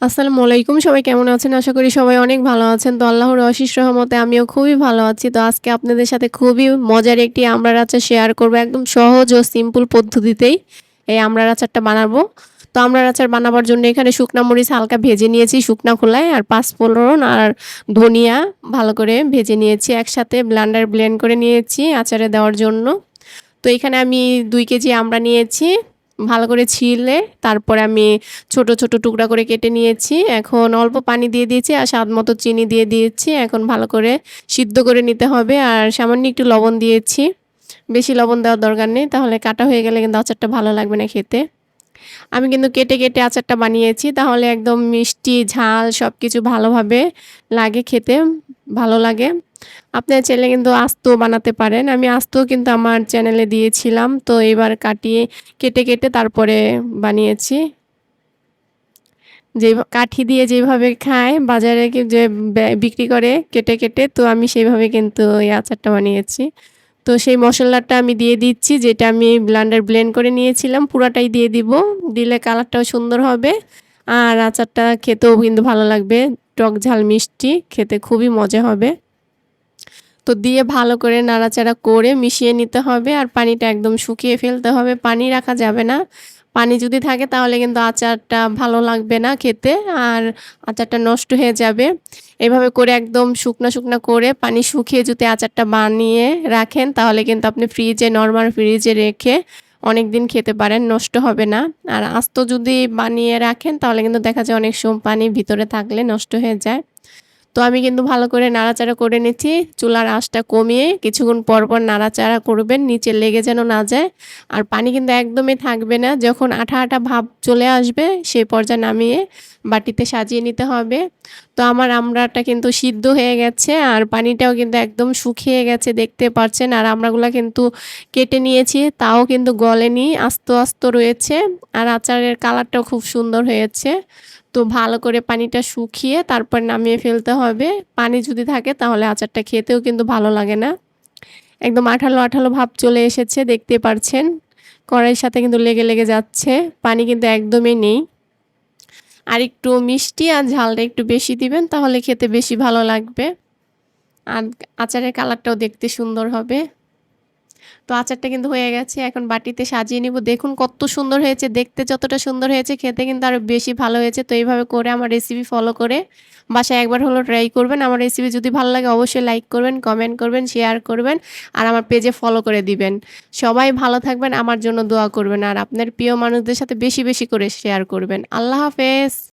আসসালামু আলাইকুম। সবাই কেমন আছেন? আশা করি সবাই অনেক ভালো আছেন। তো আল্লাহর অশেষ রহমতে আমিও খুবই ভালো আছি। তো আজকে আপনাদের সাথে খুবই মজার একটি আমড়ার আচার শেয়ার করব। একদম সহজ ও সিম্পল পদ্ধতিতেই এই আমড়ার আচারটা বানাবো। তো আমড়ার আচার বানাবার জন্য এখানে শুকনা মরিচ হালকা ভেজে নিয়েছি শুকনা খোলায় আর পাঁচফোড়ন আর ধনিয়া ভালো করে ভেজে নিয়েছি। একসাথে ব্লেন্ড করে নিয়েছি আচারে দেওয়ার জন্য। তো এখানে আমি ২ কেজি আমড়া নিয়েছি। ভালো করে ছিলে তারপরে আমি ছোট, ছোট টুকরা করে কেটে নিয়েছি। এখন অল্প পানি দিয়ে দিয়েছি আর স্বাদমতো চিনি দিয়ে দিয়েছি। এখন ভালো করে সিদ্ধ করে নিতে হবে আর সামান্য একটু লবণ দিয়েছি। বেশি লবণ দেওয়ার দরকার নেই। তাহলে কাটা হয়ে গেলে কিন্তু আচারটা ভালো লাগবে না খেতে। আমি কিন্তু কেটে, কেটে আচারটা বানিয়েছি। তাহলে একদম মিষ্টি, ঝাল সবকিছু ভালোভাবে লাগে খেতে, ভালো লাগে। আপনারা চাইলে কিন্তু আস্তও বানাতে পারেন। আমি আস্তও কিন্তু আমার চ্যানেলে দিয়েছিলাম। তো এবার কেটে, কেটে তারপরে বানিয়েছি। কাঠি দিয়ে যেভাবে খায় বাজারে যে বিক্রি করে কেটে, কেটে তো আমি সেইভাবে কিন্তু এই আচারটা বানিয়েছি। তো সেই মসলাটা আমি দিয়ে দিচ্ছি যেটা আমি ব্লেন্ড করে নিয়েছিলাম পুরাটাই দিয়ে দিব। দিলে কালারটাও সুন্দর হবে। আর আচারটা খেতেও কিন্তু ভালো লাগবে। টক ঝাল মিষ্টি খেতে খুবই মজা হবে। তো দিয়ে ভালো করে নাড়াচাড়া করে মিশিয়ে নিতে হবে আর পানিটা একদম শুকিয়ে ফেলতে হবে। পানি রাখা যাবে না। পানি যদি থাকে তাহলে কিন্তু আচারটা ভালো লাগবে না খেতে আর আচারটা নষ্ট হয়ে যাবে। এভাবে করে একদম শুকনা, শুকনা করে পানি শুকিয়ে যদি আচারটা বানিয়ে রাখেন তাহলে কিন্তু আপনি নরমাল ফ্রিজে রেখে অনেকদিন খেতে পারেন, নষ্ট হবে না। আর আস্ত যদি বানিয়ে রাখেন তাহলে কিন্তু দেখা যায় অনেক পানি ভিতরে থাকলে নষ্ট হয়ে যায়। তো আমি কিন্তু ভালো করে নাড়াচাড়া করে নিচ্ছি। চুলার আঁচটা কমিয়ে কিছুক্ষণ পর, পর নাড়াচাড়া করবেন নিচে লেগে যেন না যায়। আর পানি কিন্তু একদমই থাকবে না। যখন আঠা, আঠা ভাব চলে আসবে সেই পর্যায়ে নামিয়ে বাটিতে সাজিয়ে নিতে হবে। তো আমার আমড়াটা কিন্তু সিদ্ধ হয়ে গেছে আর পানিটাও কিন্তু একদম শুকিয়ে গেছে দেখতে পাচ্ছেন। আর আমড়াগুলা কিন্তু কেটে নিয়েছি তাও কিন্তু গলেনি আস্ত, আস্ত রয়েছে। আর আচারের কালারটাও খুব সুন্দর হয়েছে। তো ভালো করে পানিটা শুকিয়ে তারপর নামিয়ে ফেলতে হবে। পানি যদি থাকে তাহলে আচারটা খেতেও কিন্তু ভালো লাগে না। একদম আঠালো, আঠালো ভাব চলে এসেছে দেখতে পারছেন। কড়াইয়ের সাথে কিন্তু লেগে, লেগে যাচ্ছে। পানি কিন্তু একদমই নেই। আরেকটু মিষ্টি আর ঝালটা একটু বেশি দিবেন তাহলে খেতে বেশি ভালো লাগবে। আর আচারের কালারটাও দেখতে সুন্দর হবে। তো আচারটা কিন্তু হয়ে গেছে। এখন বাটিতে সাজিয়ে নিব। দেখুন কত সুন্দর হয়েছে। দেখতে যতটা সুন্দর হয়েছে খেতে কিন্তু আরো বেশি ভালো হয়েছে। তো এইভাবে করে আমার রেসিপি ফলো করে বাসায় একবার হলেও ট্রাই করবেন। আমার রেসিপি যদি ভালো লাগে অবশ্যই লাইক করবেন, কমেন্ট করবেন, শেয়ার করবেন আর আমার পেজে ফলো করে দিবেন। সবাই ভালো থাকবেন, আমার জন্য দোয়া করবেন আর আপনার প্রিয় মানুষদের সাথে বেশি, বেশি করে শেয়ার করবেন। আল্লাহ হাফেজ।